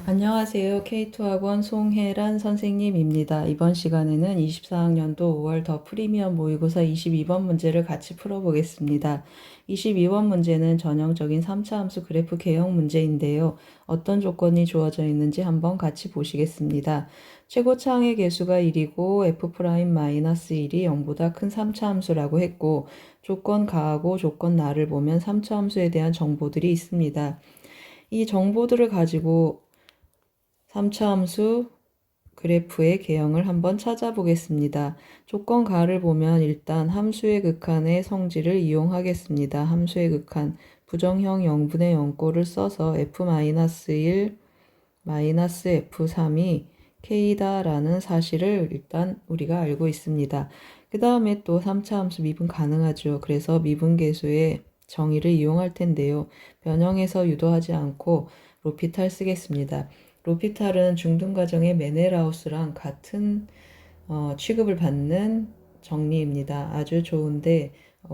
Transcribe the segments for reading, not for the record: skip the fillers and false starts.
안녕하세요. K2학원 송혜란 선생님입니다. 이번 시간에는 24학년도 5월 더 프리미엄 모의고사 22번 문제를 같이 풀어보겠습니다. 22번 문제는 전형적인 3차 함수 그래프 개형 문제인데요. 어떤 조건이 주어져 있는지 한번 같이 보시겠습니다. 최고차항의 개수가 1이고 F'-1이 0보다 큰 3차 함수라고 했고 조건 가하고 조건 나를 보면 3차 함수에 대한 정보들이 있습니다. 이 정보들을 가지고 3차 함수 그래프의 개형을 한번 찾아보겠습니다. 조건 가를 보면 일단 함수의 극한의 성질을 이용하겠습니다. 함수의 극한 부정형 0분의 0꼴을 써서 f-1 -f3이 k다라는 사실을 일단 우리가 알고 있습니다. 그 다음에 또 3차 함수 미분 가능하죠. 그래서 미분계수의 정의를 이용할 텐데요. 변형해서 유도하지 않고 로피탈 쓰겠습니다. 로피탈은 중등과정의 메넬하우스랑 같은 취급을 받는 정리입니다. 아주 좋은데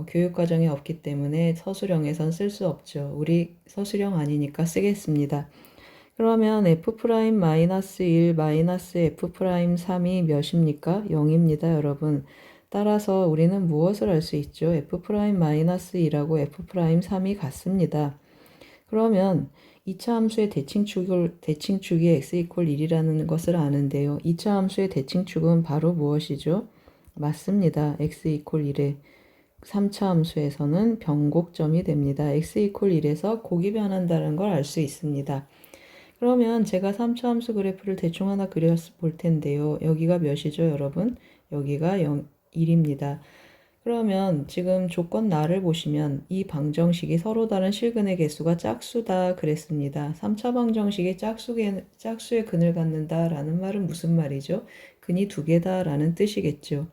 교육과정에 없기 때문에 서술형에선 쓸 수 없죠. 우리 서술형 아니니까 쓰겠습니다. 그러면 f'-1 -f'3이 몇입니까? 0입니다, 여러분. 따라서 우리는 무엇을 알 수 있죠? f'-2하고 f'3이 같습니다. 그러면 2차 함수의 대칭축이 x = 1이라는 것을 아는데요. 2차 함수의 대칭축은 바로 무엇이죠? 맞습니다. x = 1에 3차 함수에서는 변곡점이 됩니다. x = 1에서 곡이 변한다는 걸 알 수 있습니다. 그러면 제가 3차 함수 그래프를 대충 하나 그려볼 텐데요. 여기가 몇이죠, 여러분? 여기가 1입니다. 그러면 지금 조건 나를 보시면 이 방정식이 서로 다른 실근의 개수가 짝수다 그랬습니다. 3차 방정식이 짝수의 근을 갖는다 라는 말은 무슨 말이죠? 근이 2개다 라는 뜻이겠죠.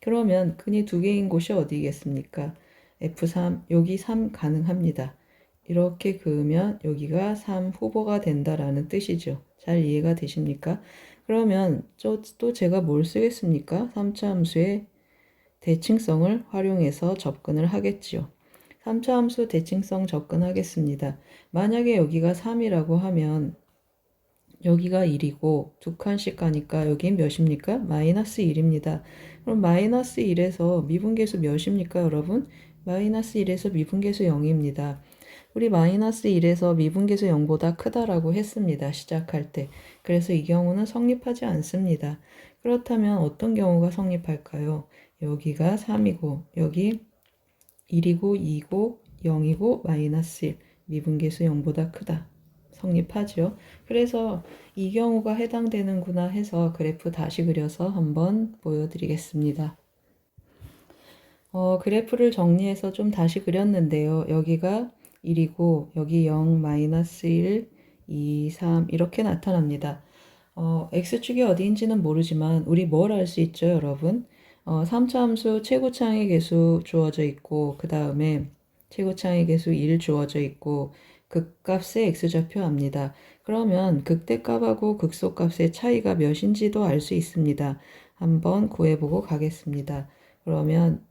그러면 근이 2개인 곳이 어디겠습니까? F3, 여기 3 가능합니다. 이렇게 그으면 여기가 3 후보가 된다라는 뜻이죠. 잘 이해가 되십니까? 그러면 또 제가 뭘 쓰겠습니까? 3차 함수의 대칭성을 활용해서 접근을 하겠지요. 3차 함수 대칭성 접근하겠습니다. 만약에 여기가 3이라고 하면 여기가 1이고 두 칸씩 가니까 여긴 몇입니까? -1입니다. 그럼 -1에서 미분계수 몇입니까, 여러분? -1에서 미분계수 0입니다. 우리 -1에서 미분계수 0보다 크다라고 했습니다. 시작할 때. 그래서 이 경우는 성립하지 않습니다. 그렇다면 어떤 경우가 성립할까요? 여기가 3이고 여기 1이고 2이고 0이고 -1 미분계수 0보다 크다. 성립하죠. 그래서 이 경우가 해당되는구나 해서 그래프 다시 그려서 한번 보여드리겠습니다. 그래프를 정리해서 좀 다시 그렸는데요. 여기가 1이고 여기 0, -1, 2, 3 이렇게 나타납니다. x축이 어디인지는 모르지만 우리 뭘 알 수 있죠, 여러분? 3차 함수 최고차항의 개수 주어져 있고 그 다음에 최고차항의 개수 1 주어져 있고 극값의 x좌표 압니다. 그러면 극대값하고 극소값의 차이가 몇인지도 알 수 있습니다. 한번 구해보고 가겠습니다. 그러면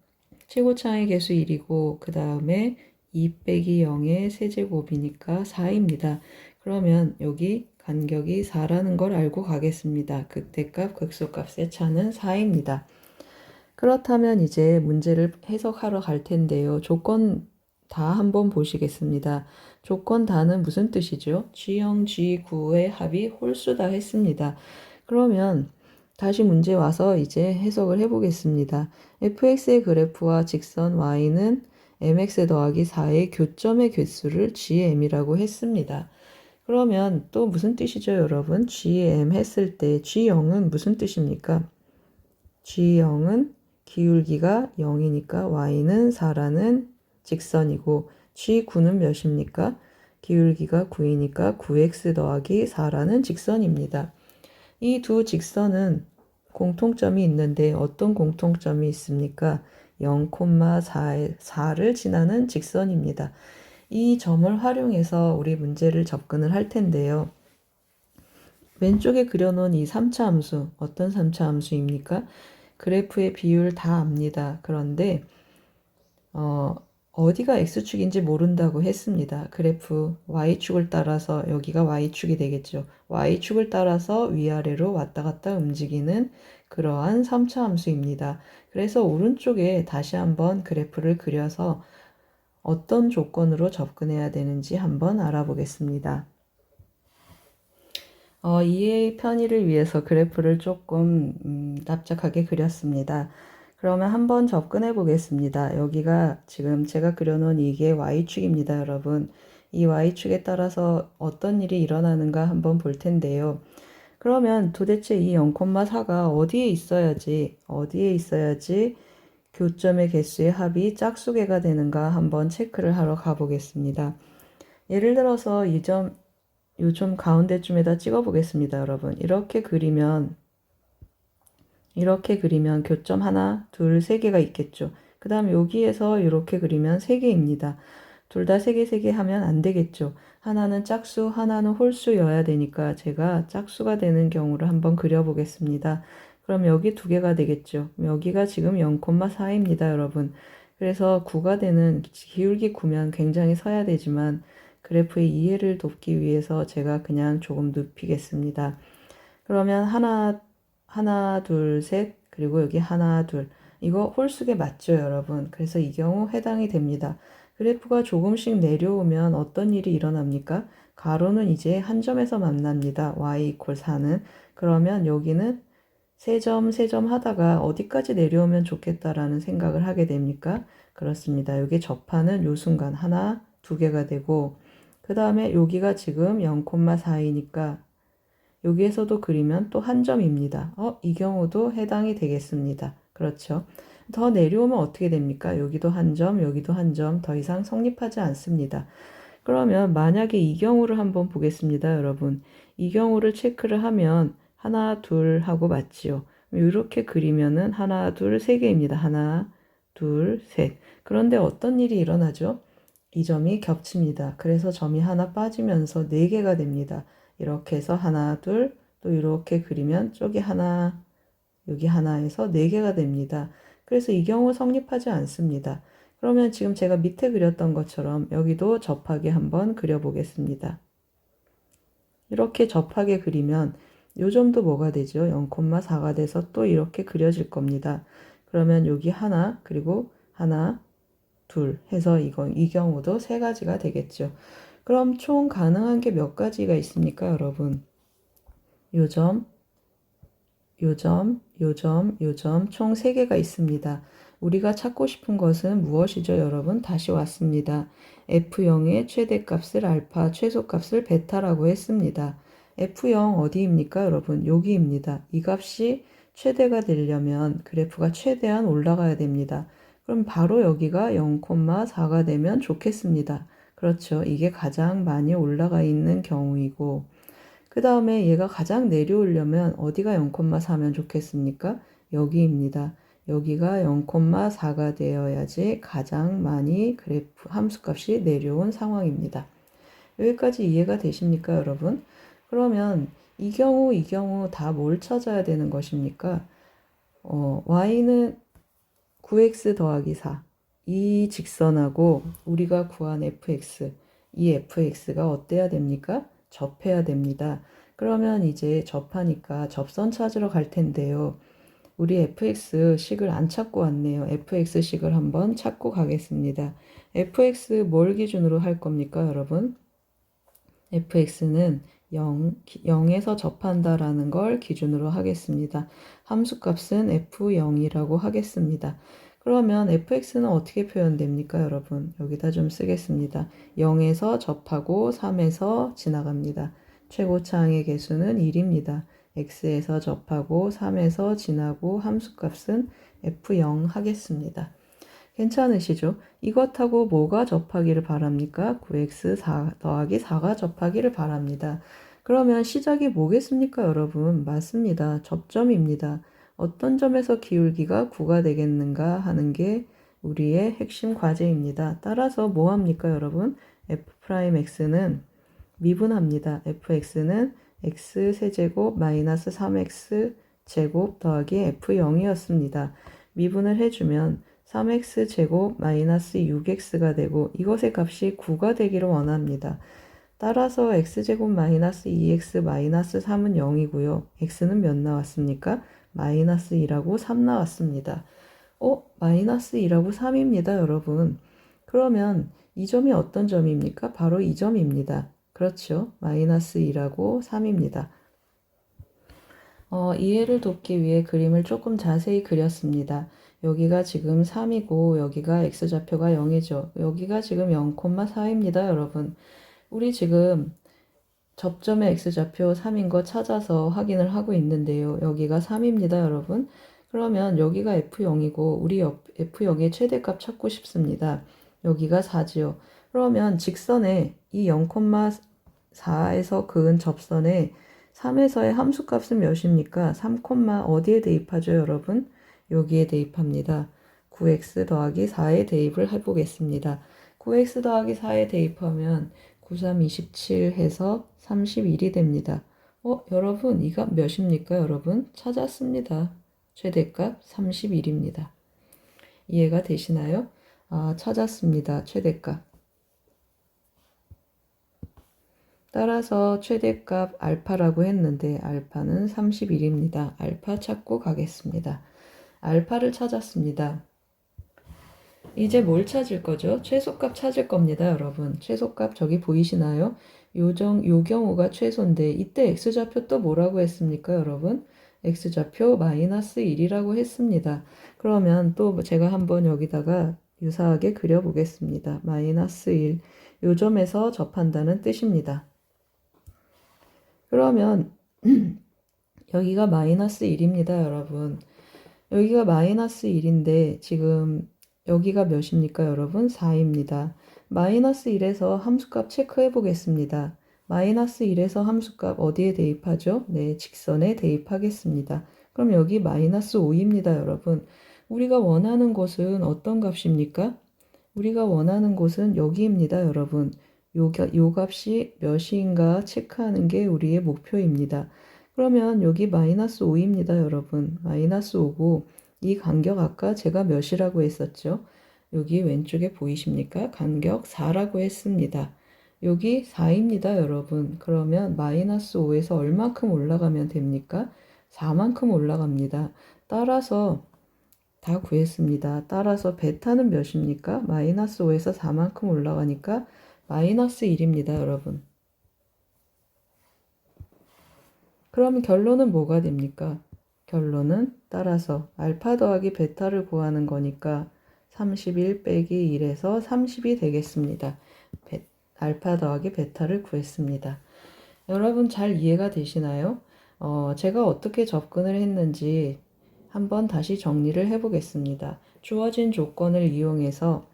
최고차항의 개수 1이고 그 다음에 2 빼기 0의 세제곱이니까 4입니다. 그러면 여기 간격이 4라는 걸 알고 가겠습니다. 극대값, 극소값의 차는 4입니다. 그렇다면 이제 문제를 해석하러 갈 텐데요. 조건 다 한번 보시겠습니다. 조건 다는 무슨 뜻이죠? G형, G9의 합이 홀수다 했습니다. 그러면 다시 문제 와서 이제 해석을 해보겠습니다. fx의 그래프와 직선 y는 mx 더하기 4의 교점의 개수를 gm이라고 했습니다. 그러면 또 무슨 뜻이죠, 여러분? gm 했을 때 g0은 무슨 뜻입니까? g0은 기울기가 0이니까 y는 4라는 직선이고 g9는 몇입니까? 기울기가 9이니까 9x 더하기 4라는 직선입니다. 이 두 직선은 공통점이 있는데 어떤 공통점이 있습니까? 0,4를 지나는 직선입니다. 이 점을 활용해서 우리 문제를 접근을 할 텐데요. 왼쪽에 그려놓은 이 3차 함수, 어떤 3차 함수입니까? 그래프의 비율 다 압니다. 그런데 어디가 x축인지 모른다고 했습니다. 그래프 y축을 따라서 여기가 y축이 되겠죠. y축을 따라서 위아래로 왔다 갔다 움직이는 그러한 3차 함수입니다. 그래서 오른쪽에 다시 한번 그래프를 그려서 어떤 조건으로 접근해야 되는지 한번 알아보겠습니다. 이해의 편의를 위해서 그래프를 조금 납작하게 그렸습니다. 그러면 한번 접근해 보겠습니다. 여기가 지금 제가 그려놓은 이게 y축입니다, 여러분. 이 y축에 따라서 어떤 일이 일어나는가 한번 볼 텐데요. 그러면 도대체 이 0,4가 어디에 있어야지 교점의 개수의 합이 짝수개가 되는가 한번 체크를 하러 가보겠습니다. 예를 들어서 요점 가운데쯤에다 찍어 보겠습니다, 여러분. 이렇게 그리면 교점 하나, 둘, 세 개가 있겠죠. 그 다음 여기에서 이렇게 그리면 세 개입니다. 둘 다 세 개 하면 안 되겠죠. 하나는 짝수, 하나는 홀수여야 되니까 제가 짝수가 되는 경우를 한번 그려보겠습니다. 그럼 여기 두 개가 되겠죠. 여기가 지금 0,4입니다, 여러분. 그래서 9가 되는 기울기 9면 굉장히 서야 되지만 그래프의 이해를 돕기 위해서 제가 그냥 조금 눕히겠습니다. 그러면 하나, 둘, 셋, 그리고 여기 하나, 둘. 이거 홀수계 맞죠, 여러분? 그래서 이 경우 해당이 됩니다. 그래프가 조금씩 내려오면 어떤 일이 일어납니까? 가로는 이제 한 점에서 만납니다. y = 4는. 그러면 여기는 세 점 하다가 어디까지 내려오면 좋겠다라는 생각을 하게 됩니까? 그렇습니다. 여기 접하는 요 순간 하나, 두 개가 되고 그 다음에 여기가 지금 0,4이니까 여기에서도 그리면 또 한 점입니다. 이 경우도 해당이 되겠습니다. 그렇죠. 더 내려오면 어떻게 됩니까? 여기도 한 점, 여기도 한 점, 더 이상 성립하지 않습니다. 그러면 만약에 이 경우를 한번 보겠습니다, 여러분. 이 경우를 체크를 하면 하나, 둘 하고 맞지요. 이렇게 그리면은 하나, 둘, 세 개입니다. 하나, 둘, 셋. 그런데 어떤 일이 일어나죠? 이 점이 겹칩니다. 그래서 점이 하나 빠지면서 네 개가 됩니다. 이렇게 해서 하나, 둘, 또 이렇게 그리면 쪽이 하나, 여기 하나에서 네 개가 됩니다. 그래서 이 경우 성립하지 않습니다. 그러면 지금 제가 밑에 그렸던 것처럼 여기도 접하게 한번 그려보겠습니다. 이렇게 접하게 그리면 요 점도 뭐가 되죠? 0,4가 돼서 또 이렇게 그려질 겁니다. 그러면 여기 하나, 그리고 하나, 둘 해서 이 경우도 세 가지가 되겠죠. 그럼 총 가능한 게 몇 가지가 있습니까, 여러분? 요 점, 요 점, 요 점, 요 점, 총 3개가 있습니다. 우리가 찾고 싶은 것은 무엇이죠, 여러분? 다시 왔습니다. F0의 최대값을 알파, 최소값을 베타라고 했습니다. F0 어디입니까, 여러분? 여기입니다. 이 값이 최대가 되려면 그래프가 최대한 올라가야 됩니다. 그럼 바로 여기가 0,4가 되면 좋겠습니다. 그렇죠. 이게 가장 많이 올라가 있는 경우이고 그 다음에 얘가 가장 내려오려면 어디가 0,4면 좋겠습니까? 여기입니다. 여기가 0,4가 되어야지 가장 많이 그래프 함수값이 내려온 상황입니다. 여기까지 이해가 되십니까, 여러분? 그러면 이 경우 다 뭘 찾아야 되는 것입니까? y는 9x 더하기 4. 이 직선하고 우리가 구한 fx, 이 fx가 어때야 됩니까? 접해야 됩니다. 그러면 이제 접하니까 접선 찾으러 갈 텐데요. 우리 fx식을 안 찾고 왔네요. fx식을 한번 찾고 가겠습니다. fx 뭘 기준으로 할 겁니까, 여러분? fx는 0에서 접한다라는 걸 기준으로 하겠습니다. 함수값은 f0이라고 하겠습니다. 그러면 fx는 어떻게 표현됩니까, 여러분? 여기다 좀 쓰겠습니다. 0에서 접하고 3에서 지나갑니다. 최고차항의 개수는 1입니다. x에서 접하고 3에서 지나고 함수값은 f0 하겠습니다. 괜찮으시죠? 이것하고 뭐가 접하기를 바랍니까? 9x 더하기 4가 접하기를 바랍니다. 그러면 시작이 뭐겠습니까, 여러분? 맞습니다. 접점입니다. 어떤 점에서 기울기가 9가 되겠는가 하는 게 우리의 핵심 과제입니다. 따라서 뭐 합니까, 여러분? f'x는 미분합니다. fx는 x 세제곱 마이너스 3x 제곱 더하기 f0이었습니다. 미분을 해주면 3x제곱 마이너스 6x가 되고 이것의 값이 9가 되기를 원합니다. 따라서 x제곱 마이너스 2x 마이너스 3은 0이고요. x는 몇 나왔습니까? 마이너스 2라고 3 나왔습니다. 마이너스 2라고 3입니다, 여러분. 그러면 이 점이 어떤 점입니까? 바로 이 점입니다. 그렇죠. 마이너스 2라고 3입니다. 이해를 돕기 위해 그림을 조금 자세히 그렸습니다. 여기가 지금 3이고 여기가 x좌표가 0이죠. 여기가 지금 0,4입니다, 여러분. 우리 지금 접점의 x좌표 3인 거 찾아서 확인을 하고 있는데요. 여기가 3입니다, 여러분. 그러면 여기가 f0이고 우리 f0의 최대값 찾고 싶습니다. 여기가 4지요. 그러면 직선에 이 0,4에서 그은 접선에 3에서의 함수값은 몇입니까? 3, 어디에 대입하죠, 여러분? 여기에 대입합니다. 9x 더하기 4에 대입을 해보겠습니다. 9x 더하기 4에 대입하면 9, 3, 27 해서 31이 됩니다. 여러분, 이가 몇입니까, 여러분? 찾았습니다. 최대값 31입니다. 이해가 되시나요? 찾았습니다. 최대값. 따라서 최대값 알파라고 했는데 알파는 31입니다. 알파 찾고 가겠습니다. 알파를 찾았습니다. 이제 뭘 찾을 거죠? 최소값 찾을 겁니다, 여러분. 최소값 저기 보이시나요? 요 경우가 최소인데 이때 x좌표 또 뭐라고 했습니까, 여러분? x좌표 마이너스 1이라고 했습니다. 그러면 또 제가 한번 여기다가 유사하게 그려보겠습니다. 마이너스 1. 요 점에서 접한다는 뜻입니다. 그러면 여기가 마이너스 1입니다, 여러분. 여기가 마이너스 1인데 지금 여기가 몇입니까, 여러분? 4입니다. 마이너스 1에서 함수값 체크해 보겠습니다. 마이너스 1에서 함수값 어디에 대입하죠? 네, 직선에 대입하겠습니다. 그럼 여기 마이너스 5입니다, 여러분. 우리가 원하는 곳은 어떤 값입니까? 우리가 원하는 곳은 여기입니다, 여러분. 요 값이 몇인가 체크하는 게 우리의 목표입니다. 그러면 여기 마이너스 5입니다, 여러분. 마이너스 5고 이 간격 아까 제가 몇이라고 했었죠? 여기 왼쪽에 보이십니까? 간격 4라고 했습니다. 여기 4입니다, 여러분. 그러면 마이너스 5에서 얼마큼 올라가면 됩니까? 4만큼 올라갑니다. 따라서 다 구했습니다. 따라서 베타는 몇입니까? 마이너스 5에서 4만큼 올라가니까 마이너스 1입니다, 여러분. 그럼 결론은 뭐가 됩니까? 결론은 따라서 알파 더하기 베타를 구하는 거니까 31 빼기 1에서 30이 되겠습니다. 알파 더하기 베타를 구했습니다. 여러분 잘 이해가 되시나요? 제가 어떻게 접근을 했는지 한번 다시 정리를 해보겠습니다. 주어진 조건을 이용해서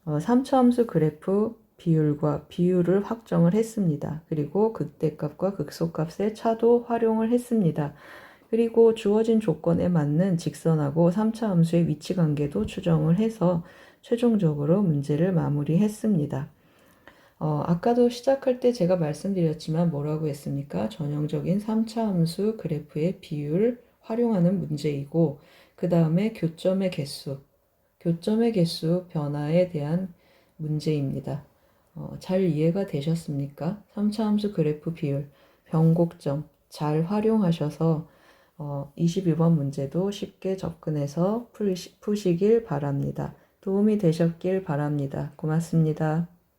3차 함수 그래프 비율과 비율을 확정을 했습니다. 그리고 극대값과 극소값의 차도 활용을 했습니다. 그리고 주어진 조건에 맞는 직선하고 3차 함수의 위치 관계도 추정을 해서 최종적으로 문제를 마무리했습니다. 아까도 시작할 때 제가 말씀드렸지만 뭐라고 했습니까? 전형적인 3차 함수 그래프의 비율 활용하는 문제이고 그 다음에 교점의 개수 변화에 대한 문제입니다. 잘 이해가 되셨습니까? 3차 함수 그래프 비율, 변곡점 잘 활용하셔서 22번 문제도 쉽게 접근해서 푸시길 바랍니다. 도움이 되셨길 바랍니다. 고맙습니다.